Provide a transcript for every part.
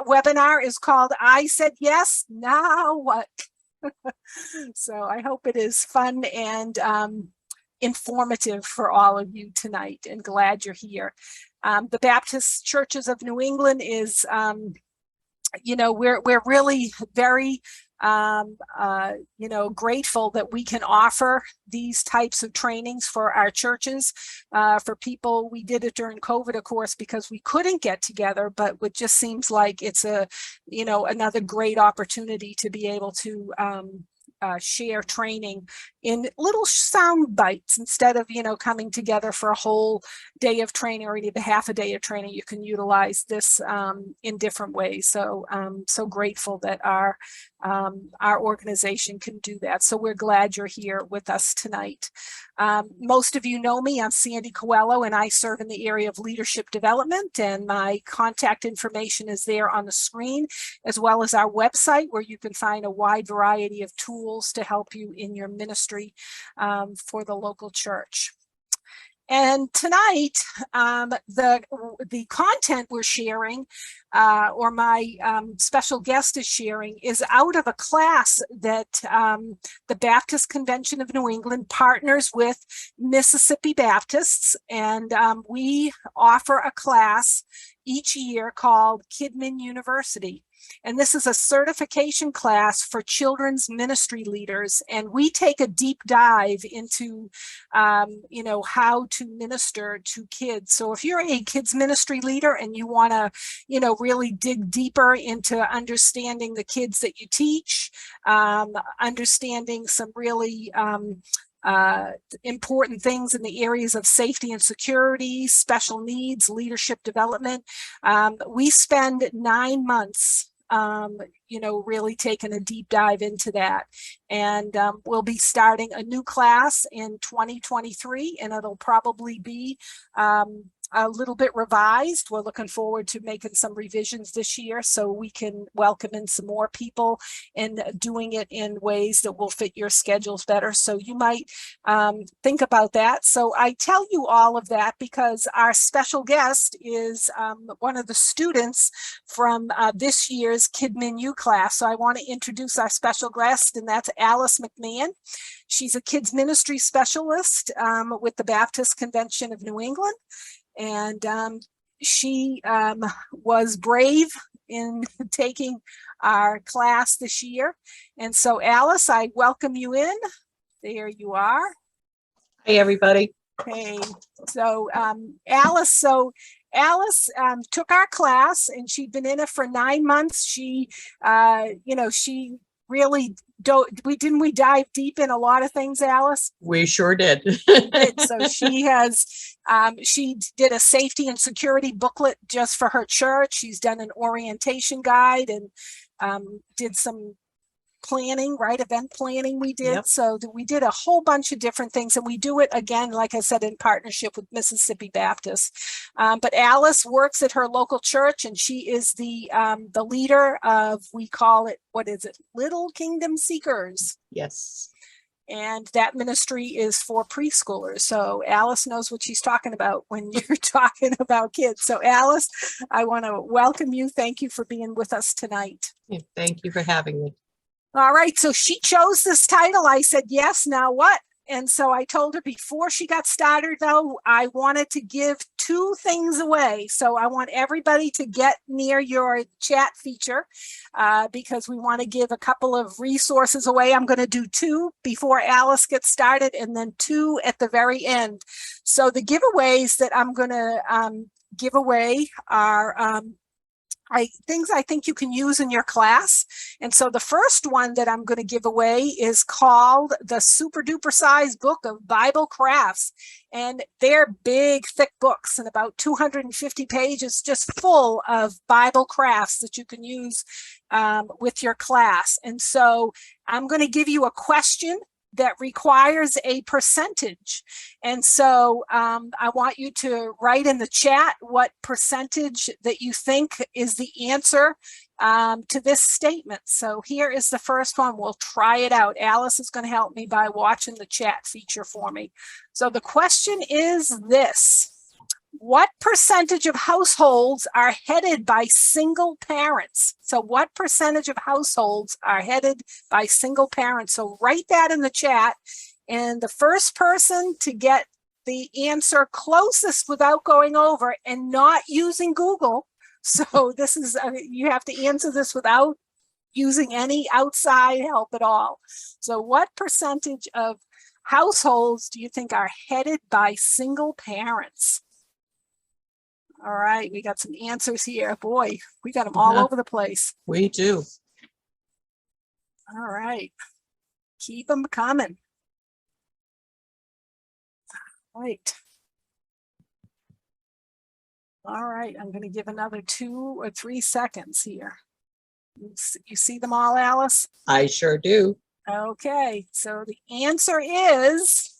webinar is called I Said Yes, Now What? So I hope it is fun and informative for all of you tonight, and glad you're here. The Baptist Churches of New England is, we're really very grateful that we can offer these types of trainings for our churches, for people. We did it during COVID, of course, because we couldn't get together, but it just seems like it's another great opportunity to be able to share training in little sound bites instead of, coming together for a whole day of training or even half a day of training. You can utilize this in different ways. So I'm so grateful that our organization can do that. So we're glad you're here with us tonight. Most of you know me. I'm Sandy Coelho, and I serve in the area of leadership development, and my contact information is there on the screen, as well as our website, where you can find a wide variety of tools to help you in your ministry for the local church. And tonight, the content we're sharing, or my special guest is sharing, is out of a class that the Baptist Convention of New England partners with Mississippi Baptists, and we offer a class each year called Kidman University. And this is a certification class for children's ministry leaders. And we take a deep dive into, how to minister to kids. So if you're a kids ministry leader and you want to, really dig deeper into understanding the kids that you teach, understanding some really important things in the areas of safety and security, special needs, leadership development, we spend 9 months really taking a deep dive into that. And we'll be starting a new class in 2023, and it'll probably be a little bit revised. We're looking forward to making some revisions this year so we can welcome in some more people and doing it in ways that will fit your schedules better. So you might think about that. So I tell you all of that because our special guest is one of the students from this year's Kidman U class. So I want to introduce our special guest, and that's Alice McMahon. She's a kids ministry specialist with the Baptist Convention of New England. And she was brave in taking our class this year. And so, Alice, I welcome you in. There you are. Hey, everybody. Hey. So, Alice took our class, and she'd been in it for 9 months. She, she really we dive deep in a lot of things, Alice? We sure did. So she did a safety and security booklet just for her church. She's done an orientation guide and did some planning, right? Event planning we did. Yep. So we did a whole bunch of different things, and we do it again, like I said, in partnership with Mississippi Baptist. But Alice works at her local church, and she is the leader of, we call it, what is it? Little Kingdom Seekers. Yes. And that ministry is for preschoolers. So Alice knows what she's talking about when you're talking about kids. So Alice, I want to welcome you. Thank you for being with us tonight. Thank you for having me. All right, so she chose this title. I said, yes, now what? And so I told her before she got started, though, I wanted to give 2 things away. So I want everybody to get near your chat feature because we want to give a couple of resources away. I'm going to do 2 before Alice gets started and then 2 at the very end. So the giveaways that I'm going to give away are things I think you can use in your class. And so the first one that I'm going to give away is called the Super Duper Size Book of Bible Crafts. And they're big, thick books and about 250 pages, just full of Bible crafts that you can use with your class. And so I'm going to give you a question that requires a percentage. And so I want you to write in the chat what percentage that you think is the answer to this statement. So here is the first one. We'll try it out. Alice is going to help me by watching the chat feature for me. So the question is this: What percentage of households are headed by single parents? So what percentage of households are headed by single parents? So write that in the chat. And the first person to get the answer closest without going over and not using Google. So this is, you have to answer this without using any outside help at all. So what percentage of households do you think are headed by single parents? All right, we got some answers here. Boy, we got them all over the place. We do. All right, keep them coming. Right. All right, I'm going to give another 2 or 3 seconds here. You see them all, Alice? I sure do. Okay, so the answer is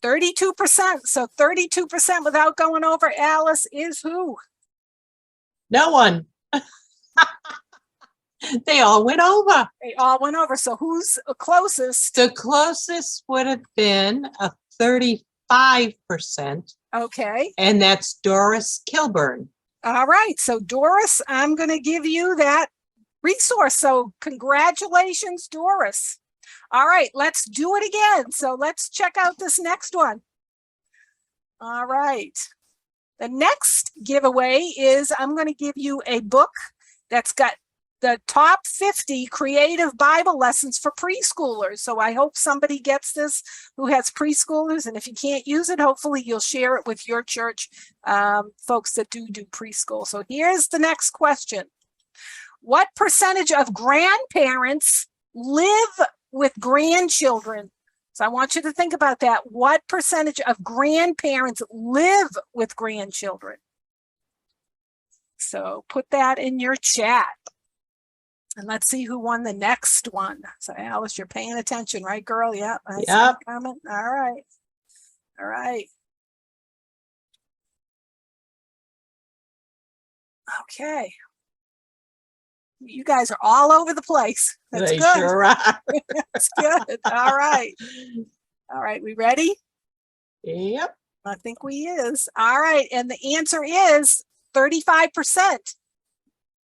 32%. So 32% without going over, Alice, is who? No one. They all went over. They all went over. So who's closest? The closest would have been a 35%, Okay. and that's Doris Kilburn. All right. So Doris, I'm going to give you that resource. So congratulations, Doris. All right, let's do it again. So let's check out this next one. All right. The next giveaway is I'm going to give you a book that's got the top 50 creative Bible lessons for preschoolers. So I hope somebody gets this who has preschoolers. And if you can't use it, hopefully you'll share it with your church folks that do preschool. So here's the next question. What percentage of grandparents live with grandchildren? So I want you to think about that. What percentage of grandparents live with grandchildren? So put that in your chat. And let's see who won the next one. So Alice, you're paying attention, right, girl? Yep. I see Yep. it coming. All right. All right. Okay. You guys are all over the place. That's They good. sure are. That's good. All right. All right. We ready? Yep. I think we is. All right. And the answer is 35%.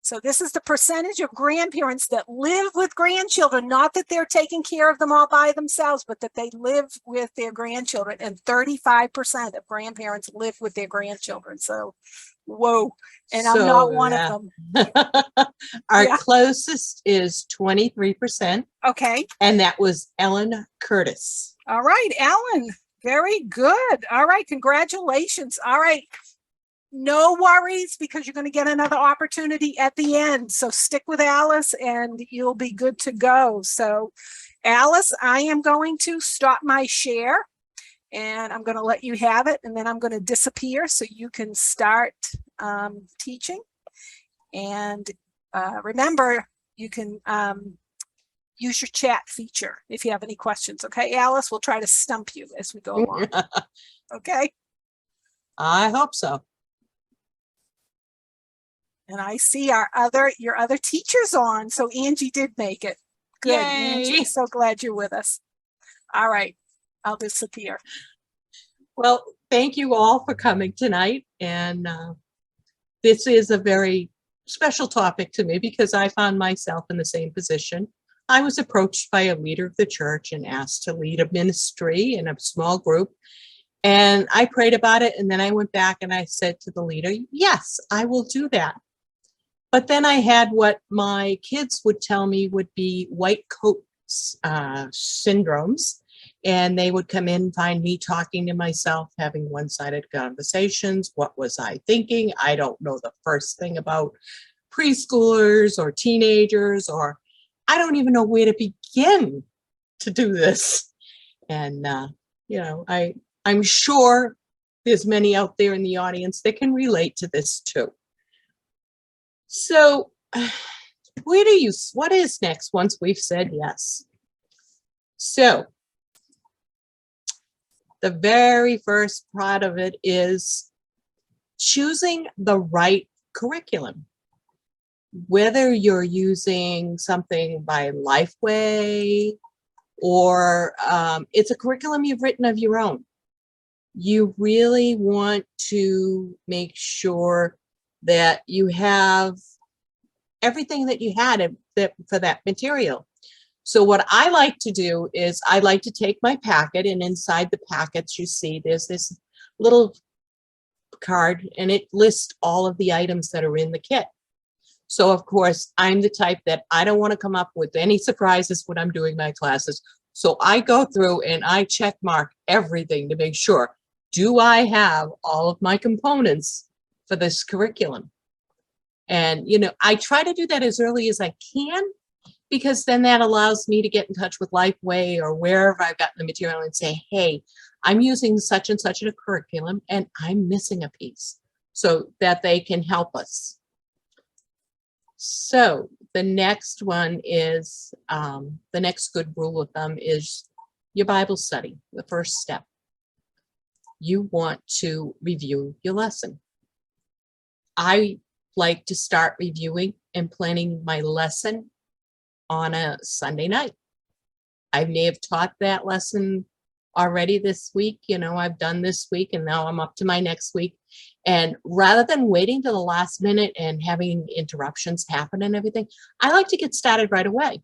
So this is the percentage of grandparents that live with grandchildren, not that they're taking care of them all by themselves, but that they live with their grandchildren. And 35% of grandparents live with their grandchildren. So, whoa. And I'm not one of them. Our closest is 23%. Okay. And that was Ellen Curtis. All right, Ellen. Very good. All right. Congratulations. All right. No worries, because you're going to get another opportunity at the end. So stick with Alice and you'll be good to go. So Alice, I am going to stop my share and I'm going to let you have it. And then I'm going to disappear so you can start teaching. And remember, you can use your chat feature if you have any questions. Okay, Alice, we'll try to stump you as we go along. Okay. I hope so. And I see your other teachers on. So Angie did make it. Good, Yay. Angie. So glad you're with us. All right, I'll disappear. Well, thank you all for coming tonight. And this is a very special topic to me because I found myself in the same position. I was approached by a leader of the church and asked to lead a ministry in a small group. And I prayed about it. And then I went back and I said to the leader, yes, I will do that. But then I had what my kids would tell me would be white coat syndromes. And they would come in and find me talking to myself, having one-sided conversations. What was I thinking? I don't know the first thing about preschoolers or teenagers, or I don't even know where to begin to do this. And, you know, I'm sure there's many out there in the audience that can relate to this too. So what is next once we've said yes? So the very first part of it is choosing the right curriculum. Whether you're using something by Lifeway or it's a curriculum you've written of your own. you really want to make sure that you have everything that you had for that material. So what I like to do is I like to take my packet, and inside the packets you see there's this little card, and it lists all of the items that are in the kit. So of course, I'm the type that I don't want to come up with any surprises when I'm doing my classes. So I go through and I check mark everything to make sure, do I have all of my components for this curriculum? And, you know, I try to do that as early as I can, because then that allows me to get in touch with Lifeway or wherever I've gotten the material and say, hey, I'm using such and such a curriculum and I'm missing a piece, so that they can help us. So the next one is, the next good rule of thumb is your Bible study, the first step. You want to review your lesson. I like to start reviewing and planning my lesson on a Sunday night. I may have taught that lesson already this week. You know, I've done this week and now I'm up to my next week. And rather than waiting to the last minute and having interruptions happen and everything, I like to get started right away.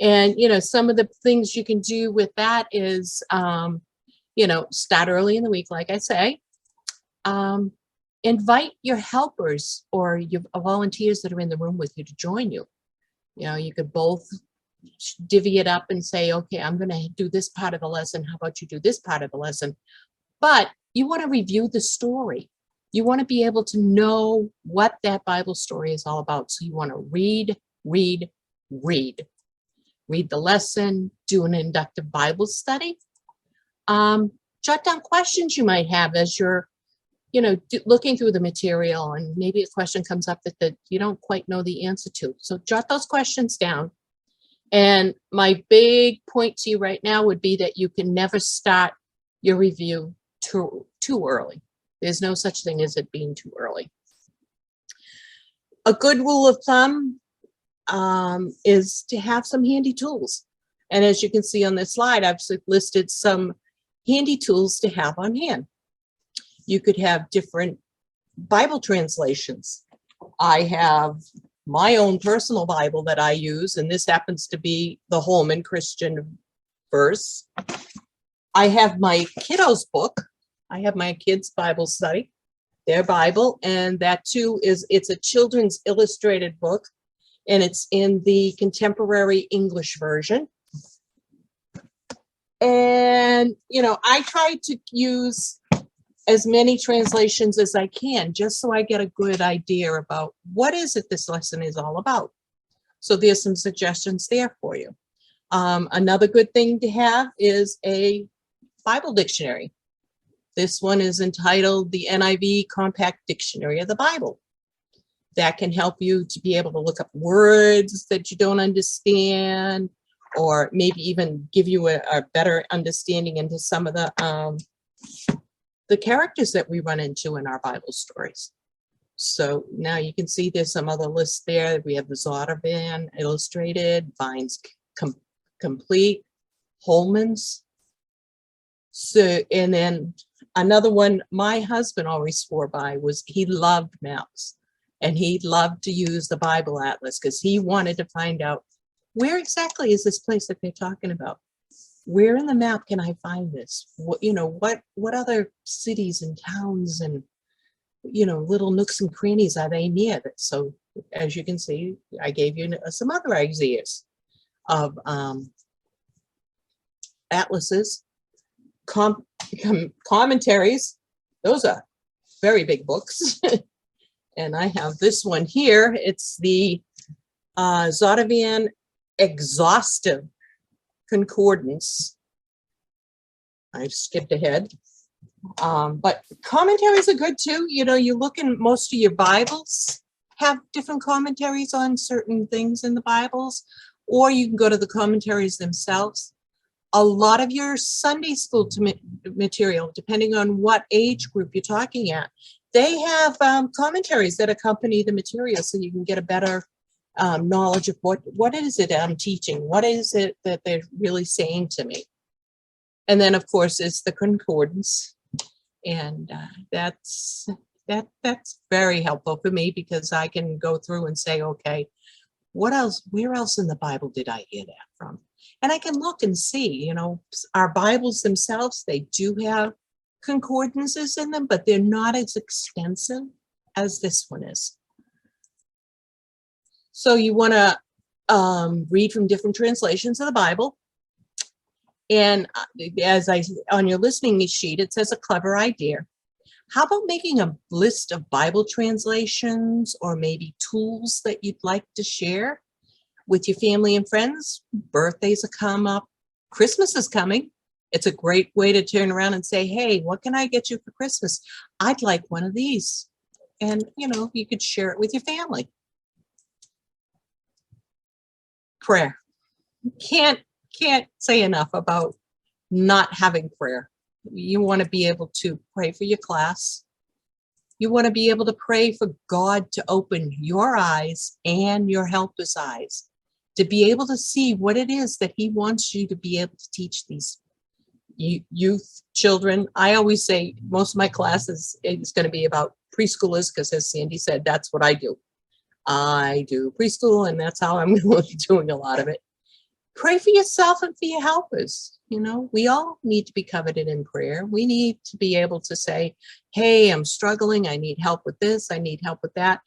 And, you know, some of the things you can do with that is, you know, start early in the week, like I say. Invite your helpers or your volunteers that are in the room with you to join you. You know, you could both divvy it up and say, okay, I'm going to do this part of the lesson. How about you do this part of the lesson? But you want to review the story. You want to be able to know what that Bible story is all about. So you want to read. Read the lesson, do an inductive Bible study. Jot down questions you might have as you're, you know, looking through the material, and maybe a question comes up that you don't quite know the answer to. So jot those questions down. And my big point to you right now would be that you can never start your review too early. There's no such thing as it being too early. A good rule of thumb is to have some handy tools. And as you can see on this slide, I've listed some handy tools to have on hand. You could have different Bible translations. I have my own personal Bible that I use, and this happens to be the Holman Christian Verse. I have my kiddos book. I have my kids' Bible study, their Bible, and that too it's a children's illustrated book, and it's in the contemporary English version. And, you know, I try to use as many translations as I can, just so I get a good idea about what is it this lesson is all about. So there's some suggestions there for you. Another good thing to have is a Bible dictionary. This one is entitled the NIV Compact Dictionary of the Bible. That can help you to be able to look up words that you don't understand, or maybe even give you a better understanding into some of the characters that we run into in our Bible stories. So now you can see there's some other lists there. We have the Zodervan Illustrated, Vine's Complete, Holman's. So, and then another one my husband always swore by was he loved maps, and he loved to use the Bible Atlas because he wanted to find out where exactly is this place that they're talking about. Where in the map can I find this? What, you know, what other cities and towns and, you know, little nooks and crannies are they near? So as you can see, I gave you some other ideas of atlases, commentaries. Those are very big books. And I have this one here. It's the Zodervan Exhaustive Concordance. I skipped ahead. But commentaries are good too. You know, you look in most of your Bibles have different commentaries on certain things in the Bibles, or you can go to the commentaries themselves. A lot of your Sunday school material, depending on what age group you're talking at, they have commentaries that accompany the material, so you can get a better knowledge of what is it I'm teaching? What is it that they're really saying to me? And then, of course, it's the concordance. And that's very helpful for me because I can go through and say, okay, what else, where else in the Bible did I hear that from? And I can look and see, you know, our Bibles themselves, they do have concordances in them, but they're not as extensive as this one is. So you want to read from different translations of the Bible. And as on your listening sheet, it says a clever idea. How about making a list of Bible translations or maybe tools that you'd like to share with your family and friends? Birthdays are come up. Christmas is coming. It's a great way to turn around and say, hey, what can I get you for Christmas? I'd like one of these. And, you know, you could share it with your family. Prayer. Can't say enough about not having prayer. You want to be able to pray for your class. You want to be able to pray for God to open your eyes and your helpers' eyes, to be able to see what it is that he wants you to be able to teach these youth, children. I always say most of my classes is going to be about preschoolers because, as Sandy said, that's what I do. I do preschool, and that's how I'm going to be doing a lot of it. Pray for yourself and for your helpers. You know, we all need to be covered in prayer. We need to be able to say, hey, I'm struggling. I need help with this. I need help with that.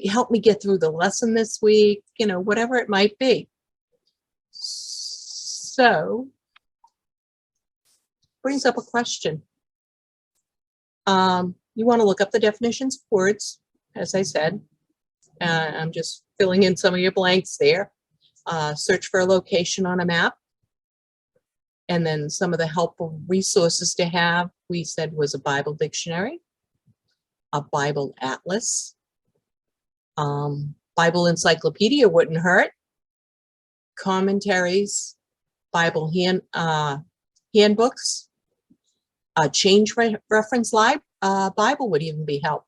Help me get through the lesson this week, you know, whatever it might be. So, brings up a question. You want to look up the definitions of words, as I said. I'm just filling in some of your blanks there. Search for a location on a map. And then some of the helpful resources to have, we said, was a Bible dictionary, a Bible atlas, Bible encyclopedia wouldn't hurt, commentaries, Bible handbooks, a change reference Bible would even be helpful.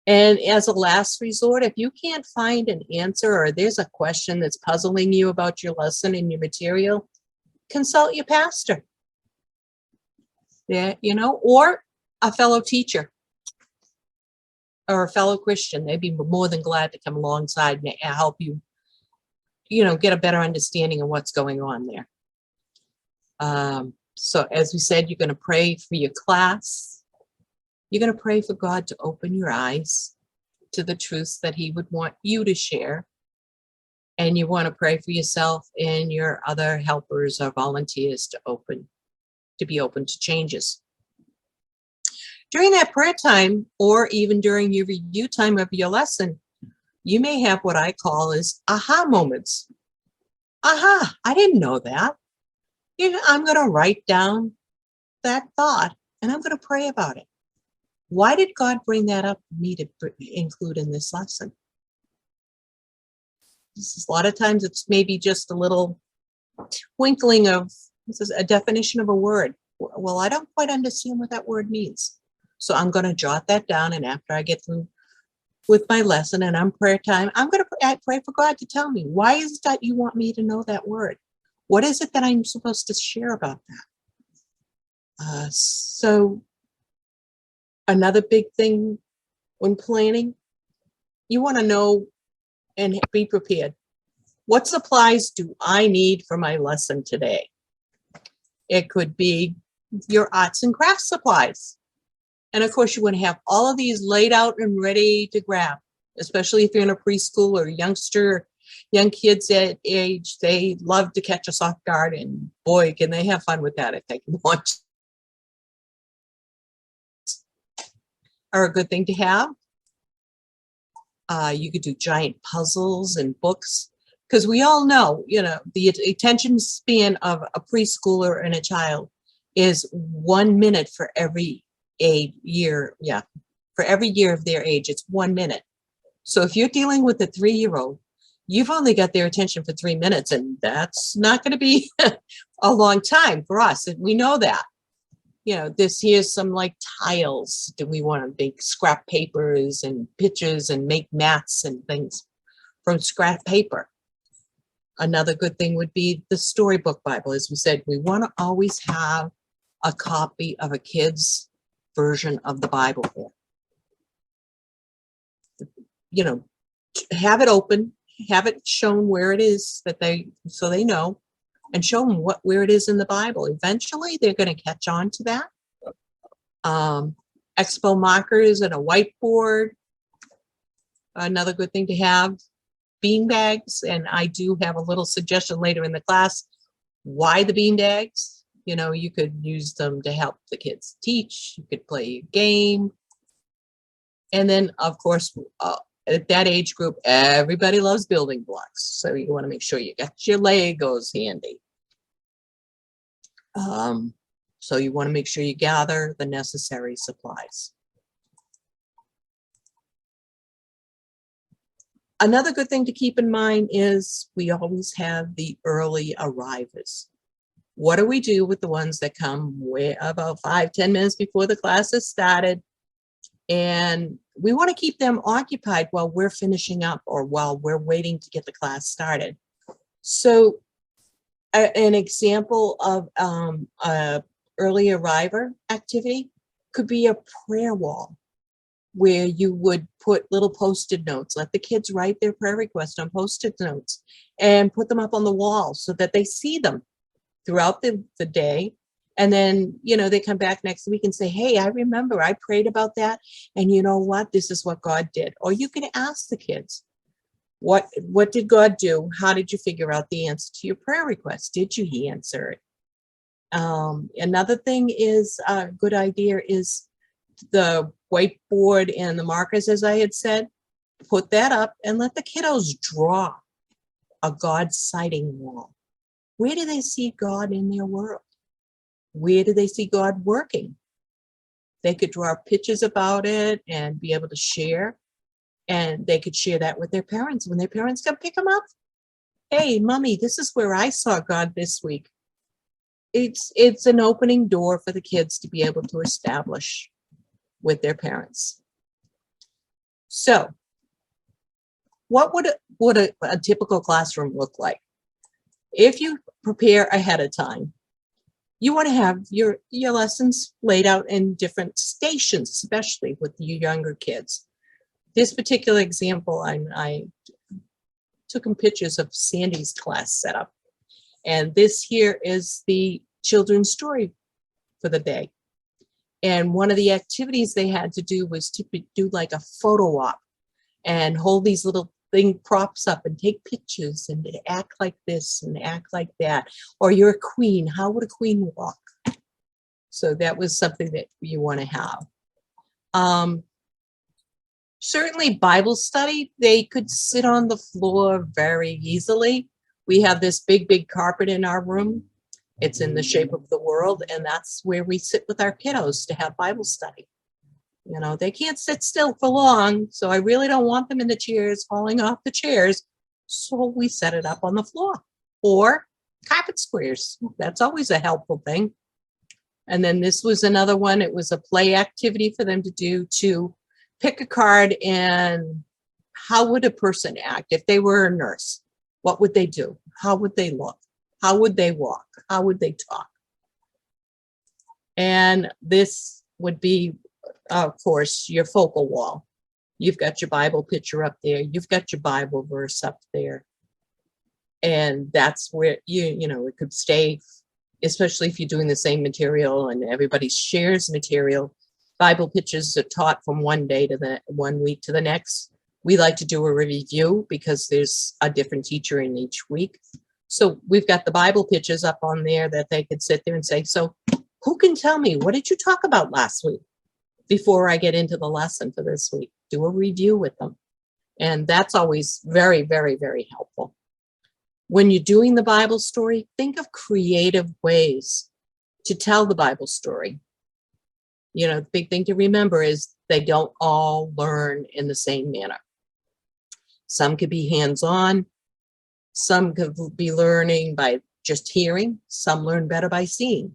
And as a last resort, if you can't find an answer or there's a question that's puzzling you about your lesson and your material, consult your pastor. Yeah, you know, or a fellow teacher or a fellow Christian. They'd be more than glad to come alongside and help you, you know, get a better understanding of what's going on there. So as we said, you're going to pray for your class. You're going to pray for God to open your eyes to the truths that he would want you to share. And you want to pray for yourself and your other helpers or volunteers to be open to changes. During that prayer time, or even during your review time of your lesson, you may have what I call as aha moments. Aha, I didn't know that. You know, I'm going to write down that thought and I'm going to pray about it. Why did God bring that up for me to include in this lesson? A lot of times it's maybe just a little twinkling of, this is a definition of a word. Well, I don't quite understand what that word means. So I'm going to jot that down. And after I get through with my lesson and I'm prayer time, I'm going to pray for God to tell me, why is it that you want me to know that word? What is it that I'm supposed to share about that? So another big thing when planning, you want to know and be prepared. What supplies do I need for my lesson today? It could be your arts and crafts supplies. And of course, you want to have all of these laid out and ready to grab, especially if you're in a preschool or young kids at age, they love to catch us off guard, and boy, can they have fun with that if they can watch. Are a good thing to have. You could do giant puzzles and books, because we all know, you know, the attention span of a preschooler and a child is 1 minute for every year. Yeah, for every year of their age, it's 1 minute. So if you're dealing with a 3-year-old, you've only got their attention for 3 minutes, and that's not going to be a long time for us. And we know that. You know, here's some like tiles. Do we want to make scrap papers and pictures and make mats and things from scrap paper? Another good thing would be the storybook Bible. As we said, we want to always have a copy of a kid's version of the Bible there. You know, have it open, have it shown where it is so they know, and show them where it is in the Bible. Eventually, they're going to catch on to that. Expo markers and a whiteboard. Another good thing to have. Bean bags, and I do have a little suggestion later in the class. Why the bean bags? You know, you could use them to help the kids teach. You could play a game. And then, of course, at that age group, everybody loves building blocks. So you want to make sure you got your Legos handy. So you want to make sure you gather the necessary supplies. Another good thing to keep in mind is we always have the early arrivals. What do we do with the ones that come way about 5-10 minutes before the class has started? And we want to keep them occupied while we're finishing up or while we're waiting to get the class started. So an example of a early arriver activity could be a prayer wall, where you would put little Post-it notes, let the kids write their prayer request on Post-it notes and put them up on the wall so that they see them throughout the day. And then, you know, they come back next week and say, hey, I remember I prayed about that. And you know what? This is what God did. Or you can ask the kids, what did God do? How did you figure out the answer to your prayer request? Did you answer it? Another thing is a good idea is the whiteboard and the markers, as I had said, put that up and let the kiddos draw a God sighting wall. Where do they see God in their world? Where do they see God working? They could draw pictures about it and be able to share, and they could share that with their parents when their parents come pick them up. Hey, mommy, this is where I saw God this week. It's an opening door for the kids to be able to establish with their parents. So what would a typical classroom look like? If you prepare ahead of time, you want to have your lessons laid out in different stations, especially with your younger kids. This particular example, I took some pictures of Sandy's class setup. And this here is the children's story for the day. And one of the activities they had to do was to do like a photo op and hold these little props up and take pictures and act like this and act like that. Or you're a queen. How would a queen walk? So that was something that you want to have. Certainly Bible study, they could sit on the floor very easily. We have this big carpet in our room. It's in the shape of the world, and that's where we sit with our kiddos to have Bible study. You know, they can't sit still for long, so I really don't want them in the chairs, falling off the chairs. So we set it up on the floor, or carpet squares. That's always a helpful thing. And then this was another one. It was a play activity for them to do, to pick a card and how would a person act if they were a nurse? What would they do? How would they look? How would they walk? How would they talk? And this would be, of course, your focal wall. You've got your Bible picture up there. You've got your Bible verse up there. And that's where, you know, it could stay, especially if you're doing the same material and everybody shares material. Bible pictures are taught from one day to the one week to the next. We like to do a review because there's a different teacher in each week. So we've got the Bible pictures up on there that they could sit there and say, so who can tell me, what did you talk about last week? Before I get into the lesson for this week, do a review with them. And that's always very, very, very helpful. When you're doing the Bible story, think of creative ways to tell the Bible story. You know, the big thing to remember is they don't all learn in the same manner. Some could be hands-on. Some could be learning by just hearing. Some learn better by seeing.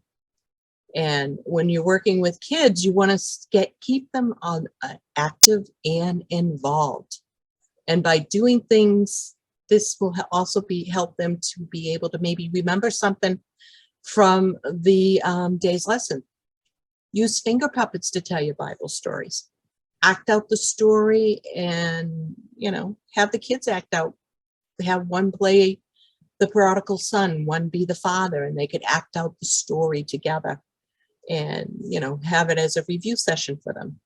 And when you're working with kids, you want to keep them on active and involved. And by doing things, this will also help them to be able to maybe remember something from the day's lesson. Use finger puppets to tell your Bible stories. Act out the story and, have the kids act out. Have one play the prodigal son, one be the father, and they could act out the story together and, have it as a review session for them.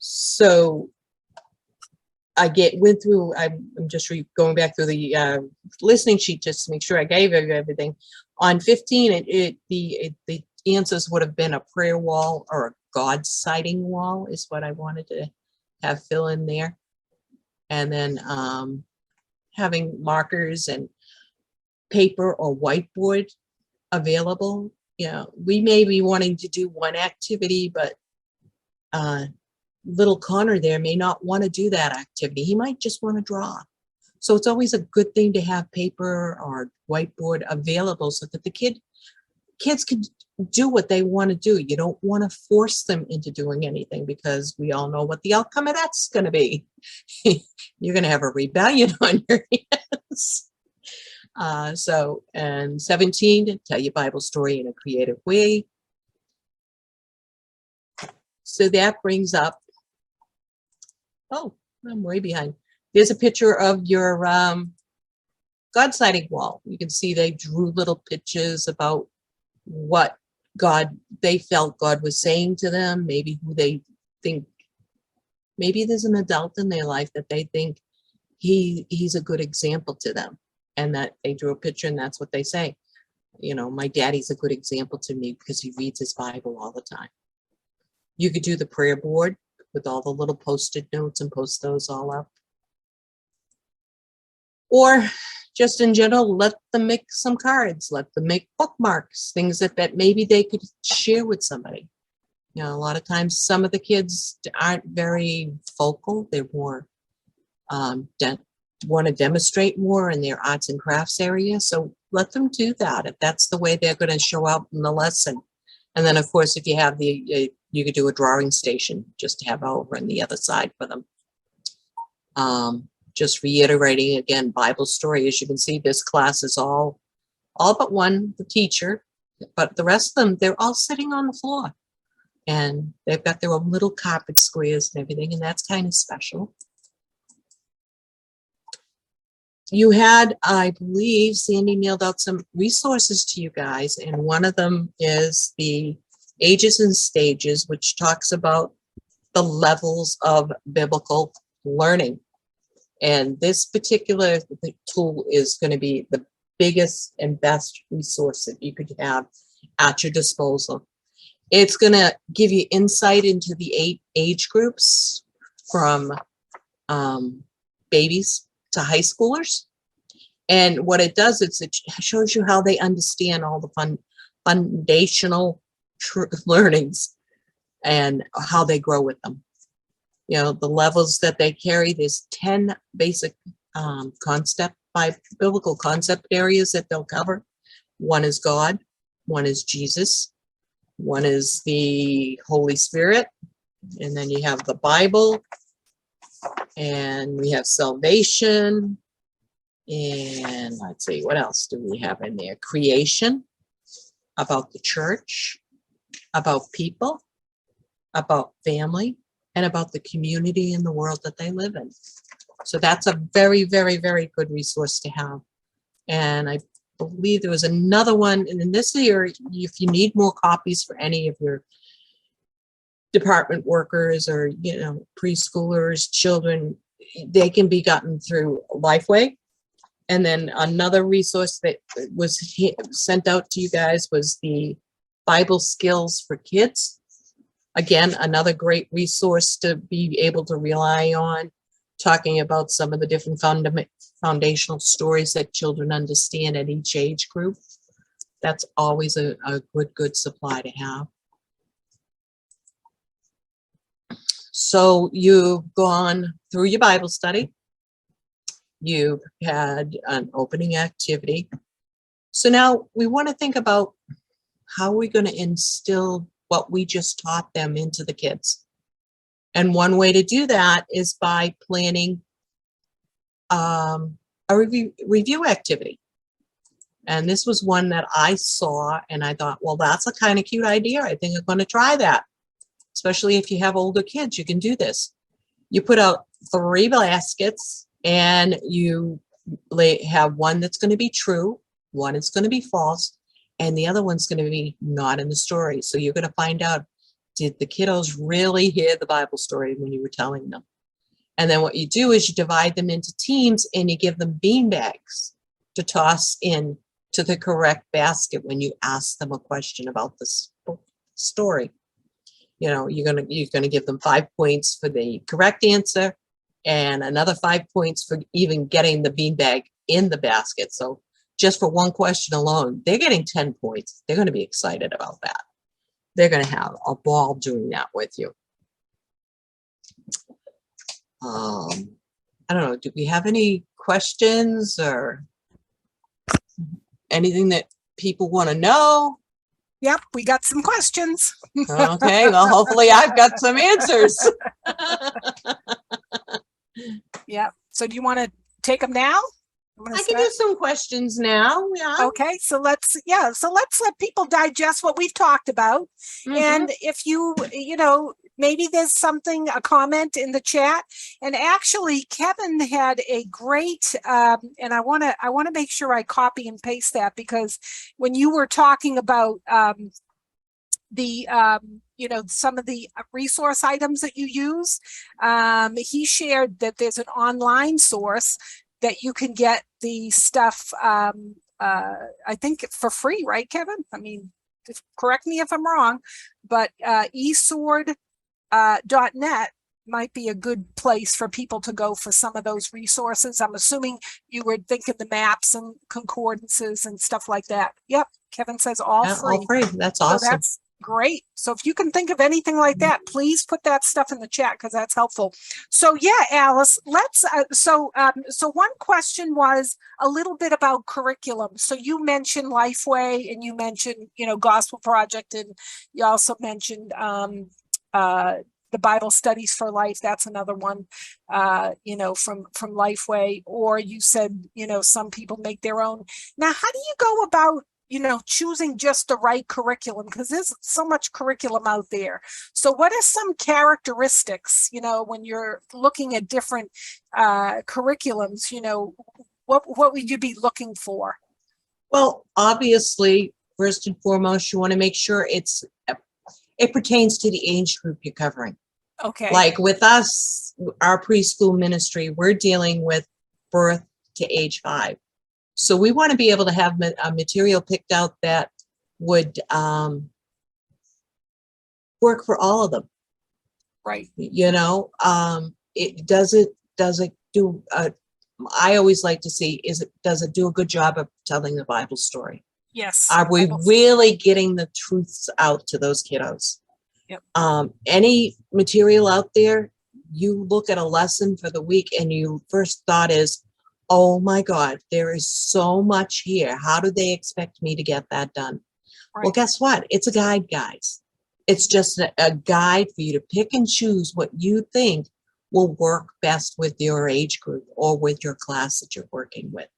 So I'm just going back through the listening sheet just to make sure I gave everything. On 15, the answers would have been a prayer wall or a God sighting wall is what I wanted to have fill in there. And then having markers and paper or whiteboard available. We may be wanting to do one activity, but little Connor there may not want to do that activity. He might just want to draw. So it's always a good thing to have paper or whiteboard available so that the kids can do what they want to do. You don't want to force them into doing anything because we all know what the outcome of that's going to be. You're going to have a rebellion on your hands. And 17, tell your Bible story in a creative way. So that brings up, oh, I'm way behind. There's a picture of your God sighting wall. You can see they drew little pictures about what they felt God was saying to them, maybe who they think, maybe there's an adult in their life that they think he's a good example to them, and that they drew a picture and that's what they say. My daddy's a good example to me because he reads his Bible all the time. You could do the prayer board with all the little post-it notes and post those all up. Or just in general, let them make some cards, let them make bookmarks, things that maybe they could share with somebody. A lot of times some of the kids aren't very vocal. They're more, want to demonstrate more in their arts and crafts area. So let them do that if that's the way they're going to show up in the lesson. And then, of course, if you have you could do a drawing station just to have over on the other side for them. Just reiterating again, Bible story. As you can see, this class is all but one, the teacher, but the rest of them, they're all sitting on the floor. And they've got their own little carpet squares and everything, and that's kind of special. You had, I believe, Sandy mailed out some resources to you guys, and one of them is the Ages and Stages, which talks about the levels of biblical learning. And this particular tool is going to be the biggest and best resource that you could have at your disposal. It's going to give you insight into the 8 age groups from babies to high schoolers. And what it does is it shows you how they understand all the foundational learnings and how they grow with them. The levels that they carry. There's 10 basic biblical concept areas that they'll cover. One is God, one is Jesus, one is the Holy Spirit, and then you have the Bible, and we have salvation, and let's see, what else do we have in there? Creation, about the church, about people, about family, and about the community and the world that they live in. So that's a very, very, very good resource to have. And I believe there was another one, and in this year, if you need more copies for any of your department workers or preschoolers, children, they can be gotten through Lifeway. And then another resource that was sent out to you guys was the Bible Skills for Kids. Again, another great resource to be able to rely on, talking about some of the different foundational stories that children understand at each age group. That's always a good supply to have. So you've gone through your Bible study. You've had an opening activity. So now we want to think about how we're going to instill what we just taught them into the kids. And one way to do that is by planning a review activity. And this was one that I saw and I thought, well, that's a kind of cute idea. I think I'm going to try that. Especially if you have older kids, you can do this. You put out 3 baskets and you have one that's going to be true, one is going to be false, and the other one's going to be not in the story. So you're going to find out, did the kiddos really hear the Bible story when you were telling them? And then what you do is you divide them into teams and you give them bean bags to toss in to the correct basket when you ask them a question about this story. You know, you're gonna give them 5 points for the correct answer and another 5 points for even getting the beanbag in the basket. So just for one question alone, they're getting 10 points. They're going to be excited about that. They're going to have a ball doing that with you. I don't know. Do we have any questions or anything that people want to know? Yep, we got some questions. Okay, well, hopefully I've got some answers. Yeah. So do you want to take them now? I can do some questions now. Yeah. Okay, so let's let people digest what we've talked about. And if you know, maybe there's something, a comment in the chat. And actually, Kevin had a great, and I want to make sure I copy and paste that, because when you were talking about you know, some of the resource items that you use, he shared that there's an online source that you can get the stuff, I think for free, right, Kevin? I mean, correct me if I'm wrong, but esword.net might be a good place for people to go for some of those resources. I'm assuming you were thinking the maps and concordances and stuff like that. Yep, Kevin says all free. All free. That's awesome. So that's great. So if you can think of anything like that, please put that stuff in the chat, because that's helpful. So yeah, Alice, let's so one question was a little bit about curriculum. So you mentioned Lifeway, and you mentioned, you know, Gospel Project, and you also mentioned the Bible Studies for Life. That's another one, you know, from Lifeway. Or you said, you know, some people make their own. Now, how do you go about, you know, choosing just the right curriculum? Because there's so much curriculum out there. So what are some characteristics, you know, when you're looking at different curriculums, you know, what would you be looking for? Well, obviously, first and foremost, you want to make sure it pertains to the age group you're covering. Okay. Like with us, our preschool ministry, we're dealing with birth to age 5. So we want to be able to have a material picked out that would work for all of them. Right. You know, it does it do, I always like to see, does it do a good job of telling the Bible story? Yes. Are we really getting the truths out to those kiddos? Yep. Any material out there, you look at a lesson for the week and your first thought is, oh my God, there is so much here. How do they expect me to get that done? Right. Well, guess what? It's a guide, guys. It's just a guide for you to pick and choose what you think will work best with your age group or with your class that you're working with.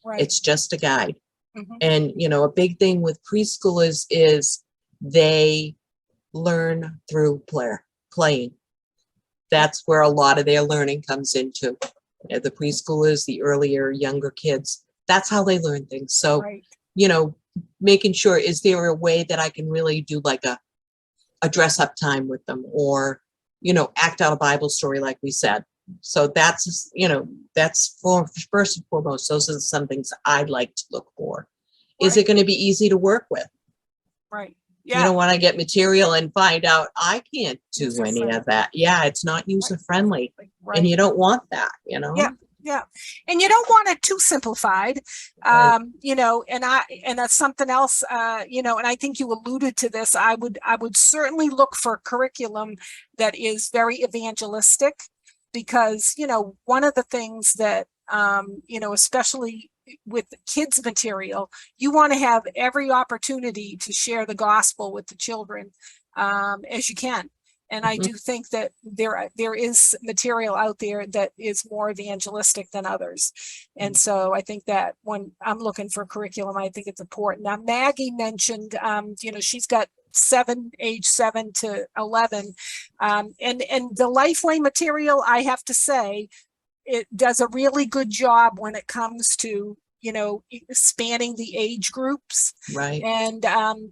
Right. It's just a guide. And, you know, a big thing with preschoolers is they learn through playing. That's where a lot of their learning comes into. The preschoolers, the earlier, younger kids, that's how they learn things. So, right. You know, making sure, is there a way that I can really do like a dress up time with them, or, you know, act out a Bible story like we said. So that's, you know, that's first and foremost, those are some things I'd like to look for. Right. Is it going to be easy to work with? Right. Yeah. You don't want to get material and find out I can't do any of that. Yeah, it's not user friendly. Right. And you don't want that, you know? Yeah. Yeah. And you don't want it too simplified, you know, and that's something else, you know, and I think you alluded to this. I would certainly look for curriculum that is very evangelistic, because, you know, one of the things that, you know, especially with kids material, you want to have every opportunity to share the gospel with the children as you can. And I do think that there is material out there that is more evangelistic than others. And so I think that when I'm looking for curriculum, I think it's important. Now, Maggie mentioned, she's got age 7 to 11. And the Lifeway material, I have to say, it does a really good job when it comes to spanning the age groups. Right. And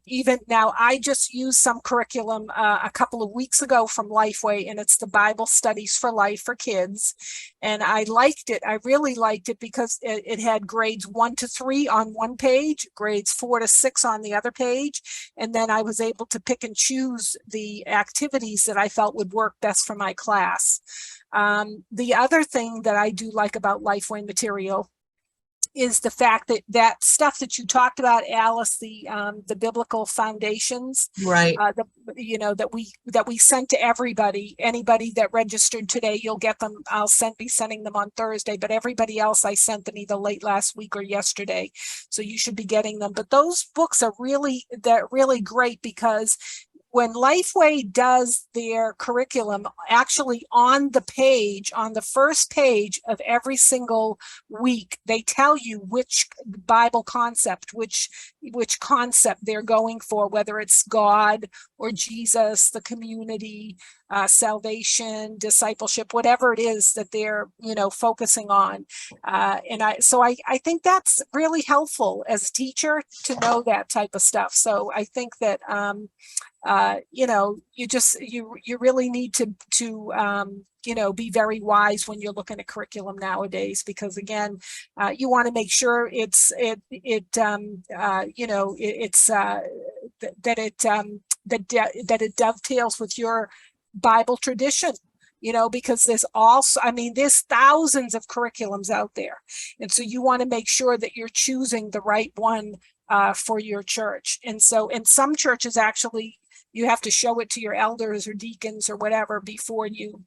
even now, I just used some curriculum a couple of weeks ago from Lifeway, and it's the Bible Studies for Life for kids. And I liked it. I really liked it because it had grades 1 to 3 on one page, grades 4 to 6 on the other page. And then I was able to pick and choose the activities that I felt would work best for my class. The other thing that I do like about Lifeway material is the fact that stuff that you talked about, Alice, the biblical foundations, Right. that we sent to anybody that registered today, you'll get them. I'll be sending them on Thursday, but everybody else I sent them either late last week or yesterday, so you should be getting them. But those books are really great, because when Lifeway does their curriculum, actually on the first page of every single week, they tell you which Bible concept, which concept they're going for, whether it's God or Jesus, the community, salvation, discipleship, whatever it is that they're, focusing on. And I think that's really helpful as a teacher to know that type of stuff. So I think that, you really need to be very wise when you're looking at curriculum nowadays, because again, you want to make sure that it dovetails with your Bible tradition. Because there's thousands of curriculums out there. And so you want to make sure that you're choosing the right one for your church. And so in some churches, actually, you have to show it to your elders or deacons or whatever before you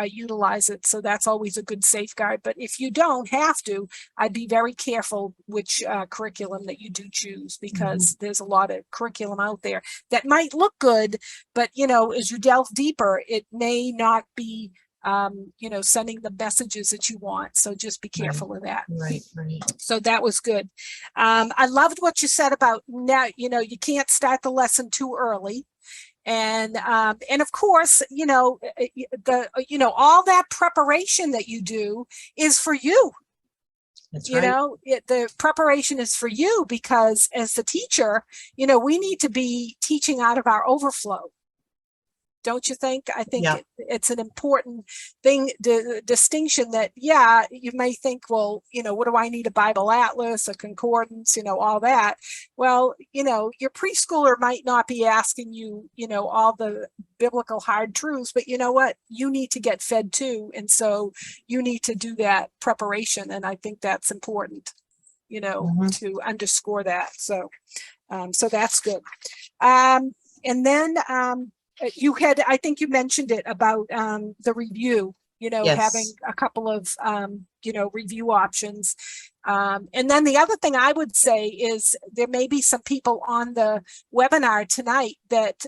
utilize it. So that's always a good safeguard. But if you don't have to, I'd be very careful which curriculum that you do choose, because there's a lot of curriculum out there that might look good, but as you delve deeper, it may not be sending the messages that you want. So just be careful of that. Right. So that was good. I loved what you said about now, you can't start the lesson too early. And of course, all that preparation that you do is for you. That's right. The preparation is for you, because as the teacher, we need to be teaching out of our overflow. Don't you think? I think it's an important thing, the distinction that, you may think, well, what do I need a Bible atlas, a concordance, all that? Well, your preschooler might not be asking you, all the biblical hard truths, but you know what? You need to get fed too. And so you need to do that preparation. And I think that's important, to underscore that. So that's good. And then, I think you mentioned it about the review, Yes. having a couple of, review options. And then the other thing I would say is there may be some people on the webinar tonight that,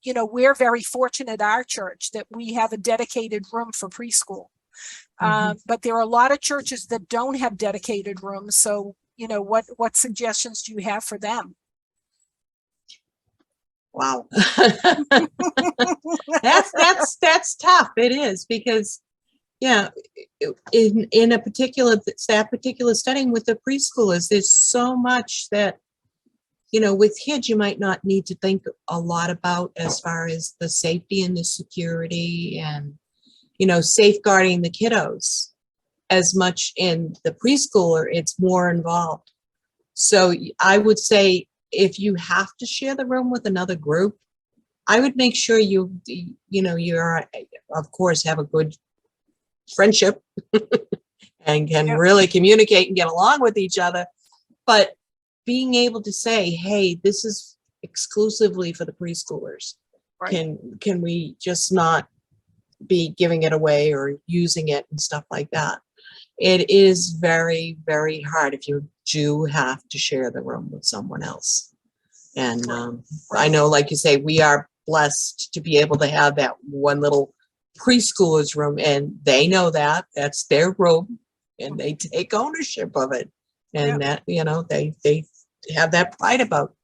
we're very fortunate at our church that we have a dedicated room for preschool. But there are a lot of churches that don't have dedicated rooms. So, what suggestions do you have for them? Wow. that's tough. It is, because in a particular setting with the preschoolers, there's so much that with kids you might not need to think a lot about, as far as the safety and the security and safeguarding the kiddos. As much in the preschooler, it's more involved. So I would say, if you have to share the room with another group, I would make sure you're, of course, have a good friendship and can really communicate and get along with each other. But being able to say, hey, this is exclusively for the preschoolers. Right. Can we just not be giving it away or using it and stuff like that? It is very, very hard if you do have to share the room with someone else. And I Right. know, like you say, we are blessed to be able to have that one little preschooler's room, and they know that that's their room, and they take ownership of it. Yeah. And that, they have that pride about,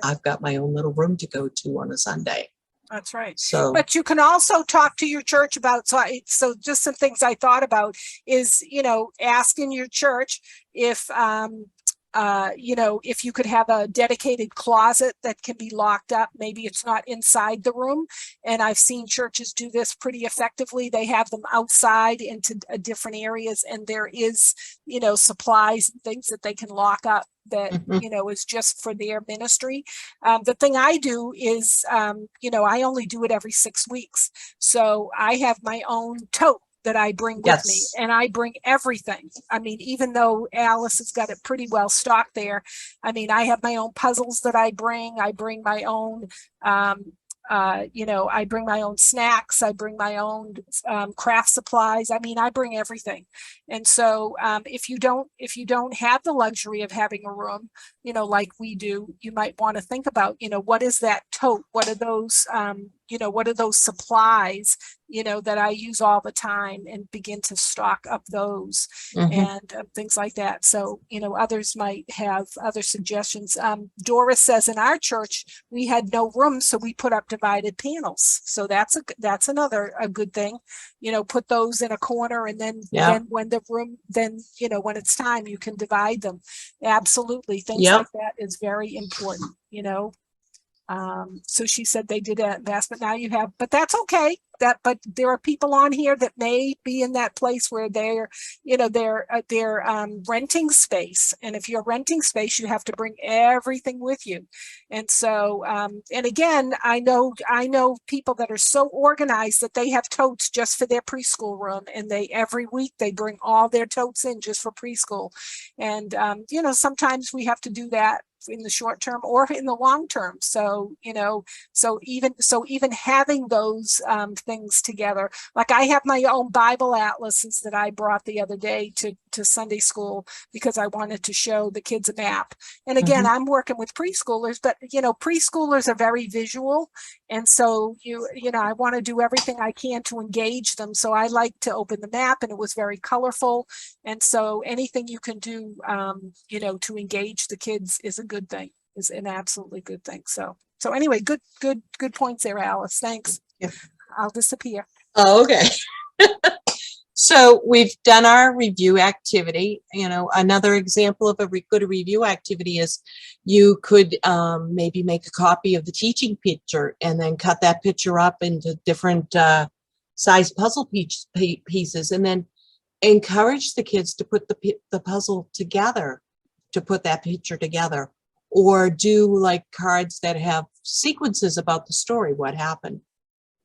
I've got my own little room to go to on a Sunday. That's right. So, But you can also talk to your church about, so just some things I thought about is, asking your church if, if you could have a dedicated closet that can be locked up. Maybe it's not inside the room. And I've seen churches do this pretty effectively. They have them outside into different areas, and there is, supplies and things that they can lock up that, is just for their ministry. The thing I do is, I only do it every 6 weeks. So I have my own tote that I bring with me, yes. and I bring everything. I mean, even though Alice has got it pretty well stocked there, I mean, I have my own puzzles that I bring my own, I bring my own snacks. I bring my own craft supplies. I mean, I bring everything. And so if you don't have the luxury of having a room, like we do, you might want to think about, what is that tote? What are those, what are those supplies, that I use all the time, and begin to stock up those and things like that. So, others might have other suggestions. Doris says in our church, we had no room, so we put up divided panels. So that's another a good thing, put those in a corner, and then when the room, then, when it's time, you can divide them. Absolutely. Things like that is very important, so she said they did an investment. Now you have, but that's okay. But there are people on here that may be in that place where they're renting space. And if you're renting space, you have to bring everything with you. And so, and again, I know people that are so organized that they have totes just for their preschool room. And every week they bring all their totes in just for preschool. And, sometimes we have to do that in the short term or in the long term. So, so even having those things together, like I have my own Bible atlases that I brought the other day to Sunday school because I wanted to show the kids a map. And again, I'm working with preschoolers, but preschoolers are very visual. And so I want to do everything I can to engage them. So I like to open the map, and it was very colorful. And so anything you can do, to engage the kids is a good thing, is an absolutely good thing. So anyway, good points there, Alice. Thanks. Yeah. I'll disappear. Oh, okay. So we've done our review activity. Another example of a good review activity is you could maybe make a copy of the teaching picture and then cut that picture up into different size puzzle pieces, and then encourage the kids to put the puzzle together, to put that picture together, or do like cards that have sequences about the story, what happened.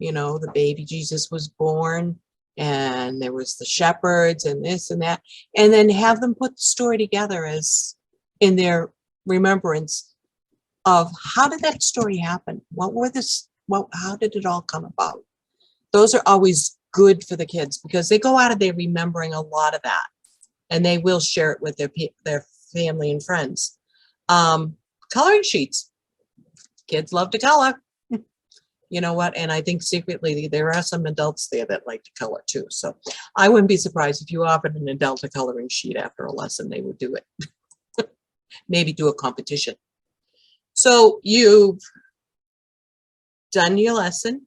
The baby Jesus was born, and there was the shepherds and this and that, and then have them put the story together as in their remembrance of how did that story happen? How did it all come about? Those are always good for the kids because they go out of there remembering a lot of that, and they will share it with their family and friends. Coloring sheets. Kids love to color. You know what? And I think secretly there are some adults there that like to color too. So I wouldn't be surprised if you offered an adult a coloring sheet after a lesson, they would do it. Maybe do a competition. So you've done your lesson,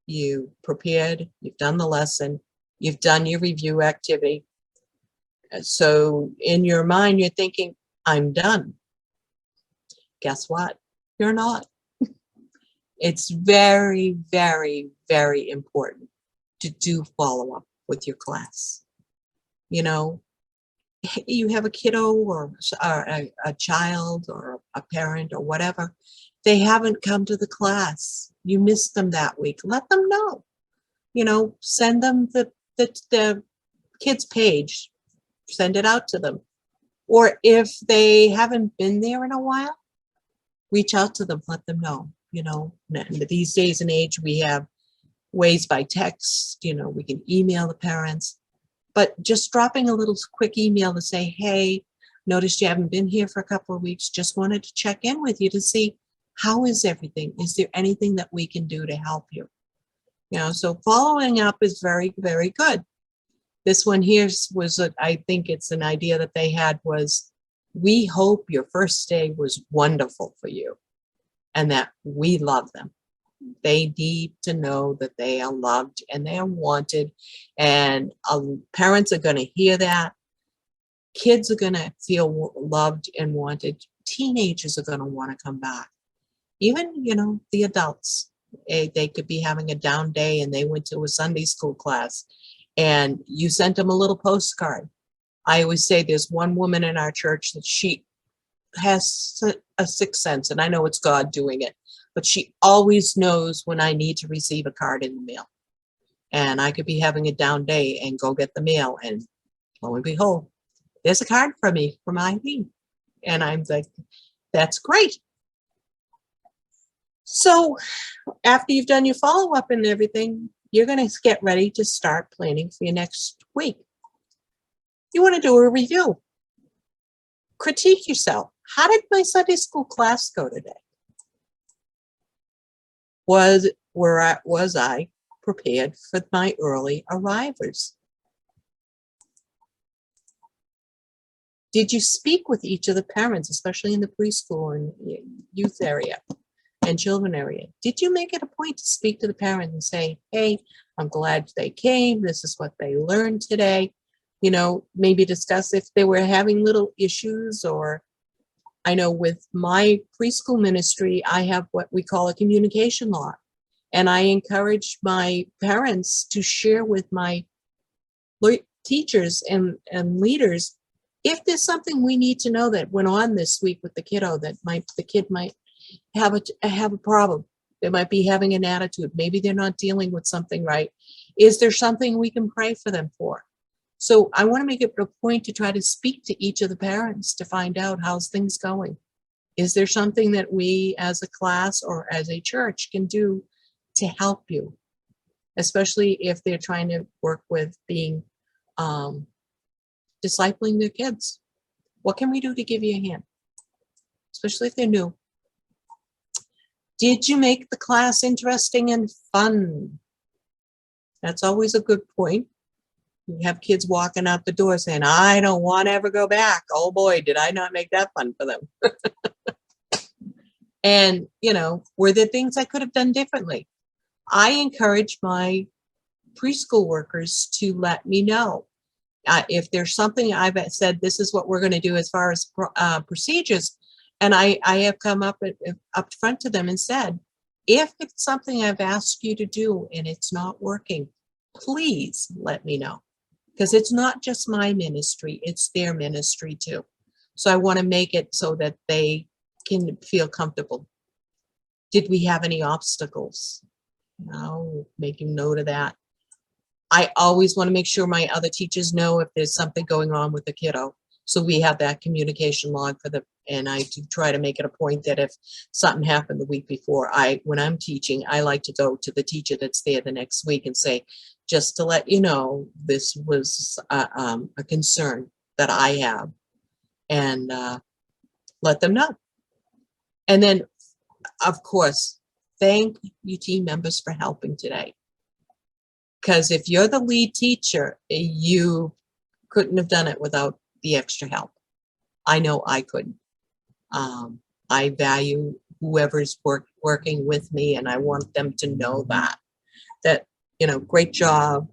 you prepared, you've done the lesson, you've done your review activity. So in your mind, you're thinking, I'm done. Guess what? You're not. It's very, very, very important to do follow-up with your class. You have a kiddo or a child or a parent or whatever. They haven't come to the class. You missed them that week. Let them know. Send them the kids page. Send it out to them. Or if they haven't been there in a while, reach out to them. Let them know. These days and age, we have ways by text, we can email the parents, but just dropping a little quick email to say, hey, noticed you haven't been here for a couple of weeks, just wanted to check in with you to see How is everything? Is there anything that we can do to help you? So following up is very, very good. This one here was, I think it's an idea that they had was, we hope your first day was wonderful for you and that we love them. They need to know that they are loved and they are wanted. And parents are going to hear that. Kids are going to feel loved and wanted. Teenagers are going to want to come back. Even, the adults, they could be having a down day and they went to a Sunday school class and you sent them a little postcard. I always say there's one woman in our church that she has a sixth sense, and I know it's God doing it, but she always knows when I need to receive a card in the mail. And I could be having a down day and go get the mail, and lo and behold, there's a card from me from Eileen. And I'm like, that's great. So after you've done your follow-up and everything, you're going to get ready to start planning for your next week. You want to do a review. Critique yourself. How did my Sunday school class go today? Was I prepared for my early arrivals? Did you speak with each of the parents, especially in the preschool and youth area and children area? Did you make it a point to speak to the parents and say, hey, I'm glad they came. This is what they learned today. Maybe discuss if they were having little issues. Or I know with my preschool ministry, I have what we call a communication log. And I encourage my parents to share with my teachers and leaders if there's something we need to know that went on this week with the kiddo that the kid might have a problem. They might be having an attitude. Maybe they're not dealing with something right. Is there something we can pray for them for? So I want to make it a point to try to speak to each of the parents to find out how's things going. Is there something that we as a class or as a church can do to help you? Especially if they're trying to work with being discipling their kids. What can we do to give you a hand? Especially if they're new. Did you make the class interesting and fun? That's always a good point. You have kids walking out the door saying, I don't want to ever go back. Oh boy, did I not make that fun for them. And, were there things I could have done differently? I encourage my preschool workers to let me know. If there's something I've said, this is what we're going to do as far as procedures. And I have come up front to them and said, if it's something I've asked you to do and it's not working, please let me know. Because it's not just my ministry, it's their ministry too. So I want to make it so that they can feel comfortable. Did we have any obstacles? No, making note of that. I always want to make sure my other teachers know if there's something going on with the kiddo. So we have that communication log for them. And I do try to make it a point that if something happened the week before, when I'm teaching, I like to go to the teacher that's there the next week and say, just to let you know, this was a concern that I have, and let them know. And then, of course, thank you team members for helping today. Because if you're the lead teacher, you couldn't have done it without the extra help. I know I couldn't. I value whoever's working with me, and I want them to know that great job.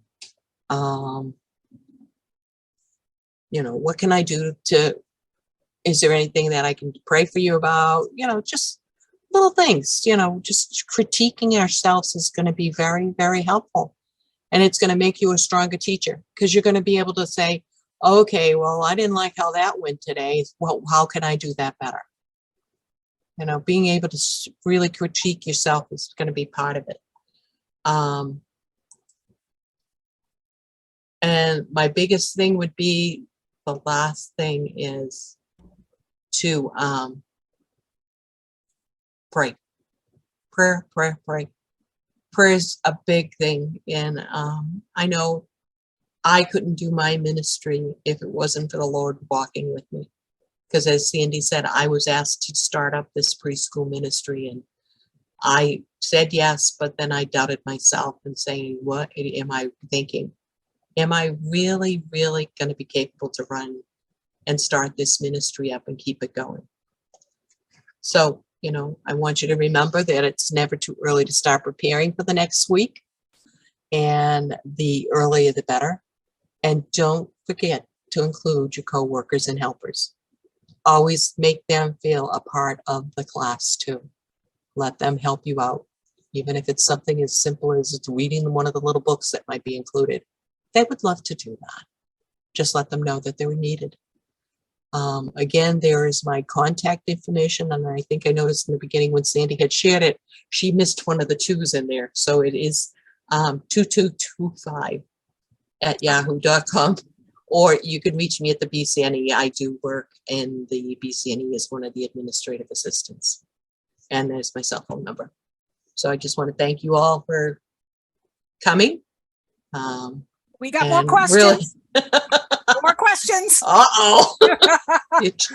What can I do is there anything that I can pray for you about? Just little things, just critiquing ourselves is going to be very, very helpful. And it's going to make you a stronger teacher because you're going to be able to say, okay, well, I didn't like how that went today. Well, how can I do that better? Being able to really critique yourself is going to be part of it. And my biggest thing would be, the last thing is to pray. Prayer. Prayer is a big thing. And I know I couldn't do my ministry if it wasn't for the Lord walking with me. Because as Sandy said, I was asked to start up this preschool ministry, and I said yes, but then I doubted myself and saying, what am I thinking? Am I really, really going to be capable to run and start this ministry up and keep it going? So, I want you to remember that it's never too early to start preparing for the next week, and the earlier the better. And don't forget to include your coworkers and helpers. Always make them feel a part of the class too. Let them help you out, even if it's something as simple as reading one of the little books that might be included. They would love to do that. Just let them know that they were needed. Again, there is my contact information, and I think I noticed in the beginning when Sandy had shared it, she missed one of the twos in there. So it is 2225@yahoo.com, or you can reach me at the BCNE. I do work in the BCNE as one of the administrative assistants, and there's my cell phone number. So I just want to thank you all for coming. We got more and questions. really- More questions. Uh-oh.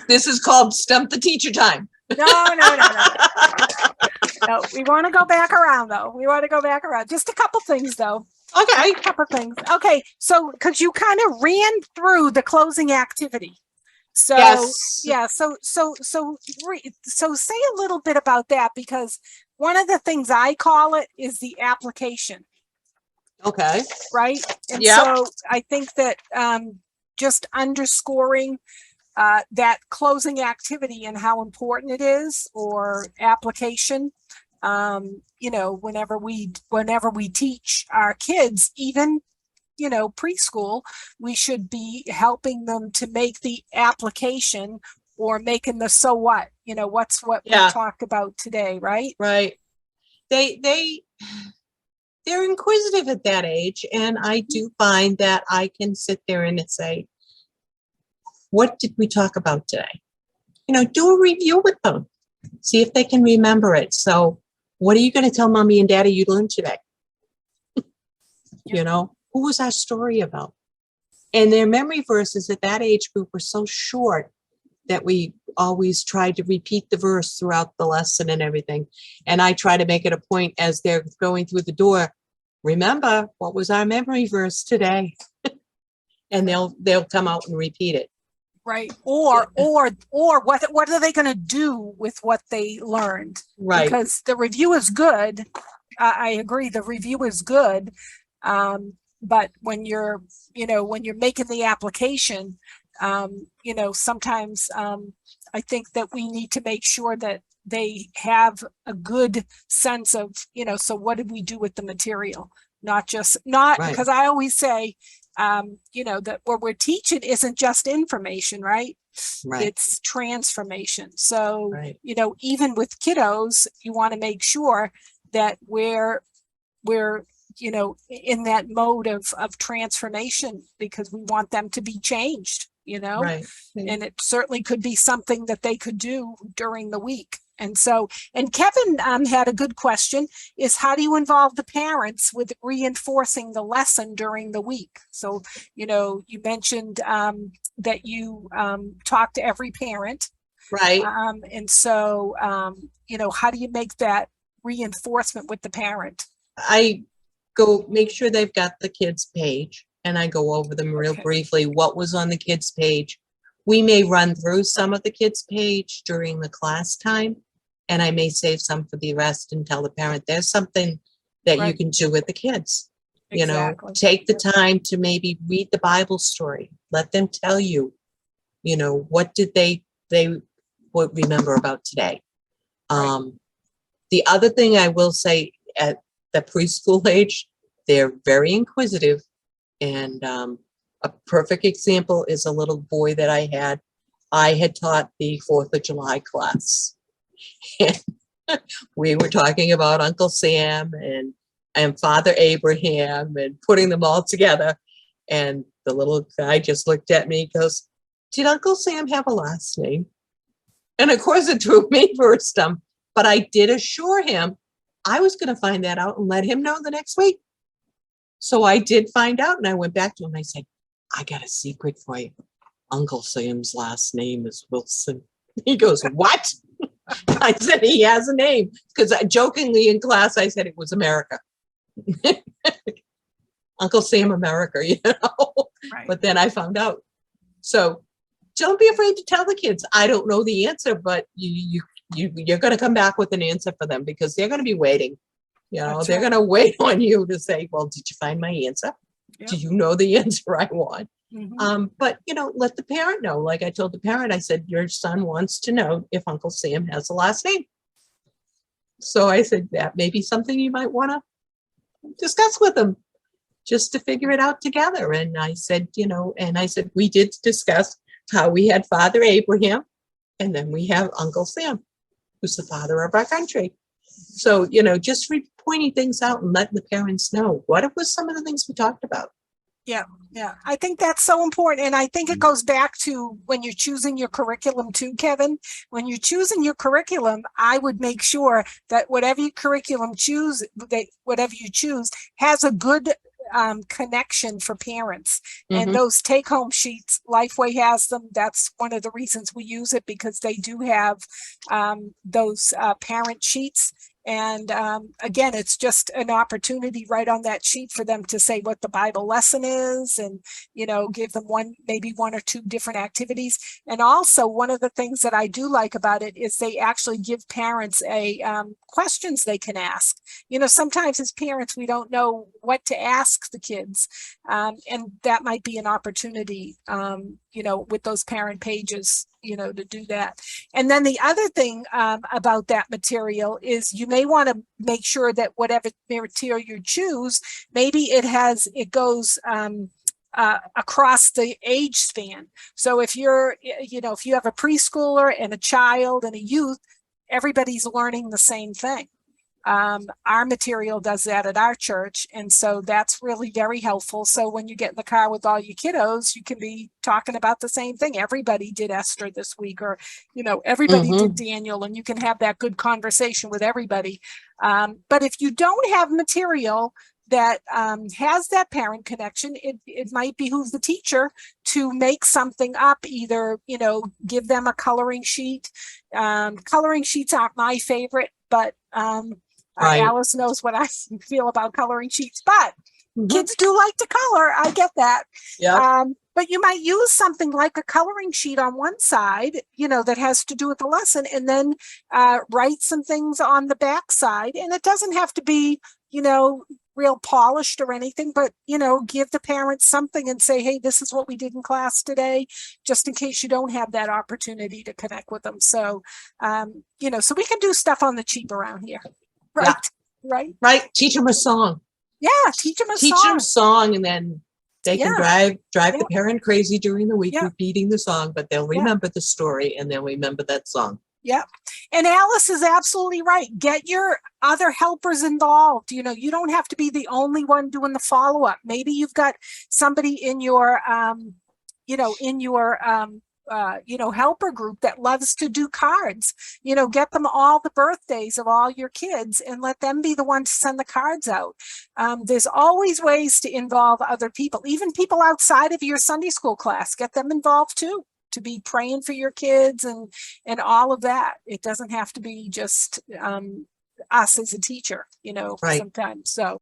This is called Stump the Teacher time. No. No, we want to go back around though. Just a couple things though. Okay. A couple things. Okay. So, because you kind of ran through the closing activity. So, Yes. yeah. So say a little bit about that, because one of the things I call it is the application. Okay. Right. And Yep. so I think that just underscoring that closing activity and how important it is, or application. Whenever we teach our kids, even preschool, we should be helping them to make the application, or making the so what. What's what we talked about today, right? Right. They're inquisitive at that age, and I do find that I can sit there and say, what did we talk about today? Do a review with them. See if they can remember it. So what are you going to tell mommy and daddy you learned today? Who was our story about? And their memory verses at that age group were so short that we always tried to repeat the verse throughout the lesson and everything. And I try to make it a point as they're going through the door, remember, what was our memory verse today? And they'll come out and repeat it. Right. Or what are they going to do with what they learned? Right. Because the review is good. I agree. The review is good. But when you're making the application, sometimes I think that we need to make sure that they have a good sense of, so what did we do with the material? Not because I always say, that what we're teaching isn't just information, right? It's transformation. So, even with kiddos, you want to make sure that we're in that mode of transformation, because we want them to be changed, and it certainly could be something that they could do during the week. And Kevin had a good question, is how do you involve the parents with reinforcing the lesson during the week? So, you mentioned that you talk to every parent. Right. And so, how do you make that reinforcement with the parent? I go make sure they've got the kids' page, and I go over them real briefly. What was on the kids' page? We may run through some of the kids' page during the class time, and I may save some for the rest and tell the parent there's something that you can do with the kids. Exactly. Take the time to maybe read the Bible story. Let them tell you, what did they would remember about today. The other thing I will say, at the preschool age, they're very inquisitive. And a perfect example is a little boy that I had taught the 4th of July class. And we were talking about Uncle Sam and Father Abraham and putting them all together. And the little guy just looked at me and goes, did Uncle Sam have a last name? And of course it threw me for a stump, but I did assure him I was going to find that out and let him know the next week. So I did find out, and I went back to him and I said, I got a secret for you. Uncle Sam's last name is Wilson. He goes, what? I said, he has a name. Because jokingly in class, I said it was America. Uncle Sam America, you know? Right. But then I found out. So don't be afraid to tell the kids, I don't know the answer, but you're going to come back with an answer for them because they're going to be waiting. You know, That's they're right. going to wait on you to say, well, did you find my answer? Yep. Do you know the answer I want? Mhm. But, you know, let the parent know. Like I told the parent, I said, your son wants to know if Uncle Sam has a last name. So I said, that may be something you might want to discuss with them just to figure it out together. And I said, you know, and I said, we did discuss how we had Father Abraham and then we have Uncle Sam, who's the father of our country. So, you know, just pointing things out and letting the parents know what was some of the things we talked about. Yeah, yeah. I think that's so important. And I think it goes back to when you're choosing your curriculum too, Kevin. When you're choosing your curriculum, I would make sure that whatever you choose has a good connection for parents. And those take-home sheets, Lifeway has them. That's one of the reasons we use it, because they do have those parent sheets. And again, it's just an opportunity right on that sheet for them to say what the Bible lesson is and, you know, give them maybe one or two different activities. And also one of the things that I do like about it is they actually give parents questions they can ask. You know, sometimes as parents, we don't know what to ask the kids. And that might be an opportunity, you know, with those parent pages, you know, to do that. And then the other thing about that material is you may want to make sure that whatever material you choose, maybe it goes across the age span. So if if you have a preschooler and a child and a youth, everybody's learning the same thing. Our material does that at our church. And so that's really very helpful. So when you get in the car with all your kiddos, you can be talking about the same thing. Everybody did Esther this week, or, you know, everybody did Daniel, and you can have that good conversation with everybody. But if you don't have material that has that parent connection, it might behoove the teacher to make something up, either, you know, give them a coloring sheet. Coloring sheets aren't my favorite, but Right. Alice knows what I feel about coloring sheets, but kids do like to color. I get that. Yeah. But you might use something like a coloring sheet on one side, you know, that has to do with the lesson, and then write some things on the back side. And it doesn't have to be, you know, real polished or anything, but, you know, give the parents something and say, hey, this is what we did in class today, just in case you don't have that opportunity to connect with them. So, you know, so we can do stuff on the cheap around here. Right. Yeah. Right. Teach them a song. Yeah. Teach them a song, and then they can drive the parent crazy during the week repeating the song, but they'll remember the story and they'll remember that song. Yeah. And Alice is absolutely right. Get your other helpers involved. You know, you don't have to be the only one doing the follow-up. Maybe you've got somebody in your, helper group that loves to do cards. You know, get them all the birthdays of all your kids and let them be the one to send the cards out. There's always ways to involve other people, even people outside of your Sunday school class. Get them involved too, to be praying for your kids and all of that. It doesn't have to be just us as a teacher, you know, sometimes. So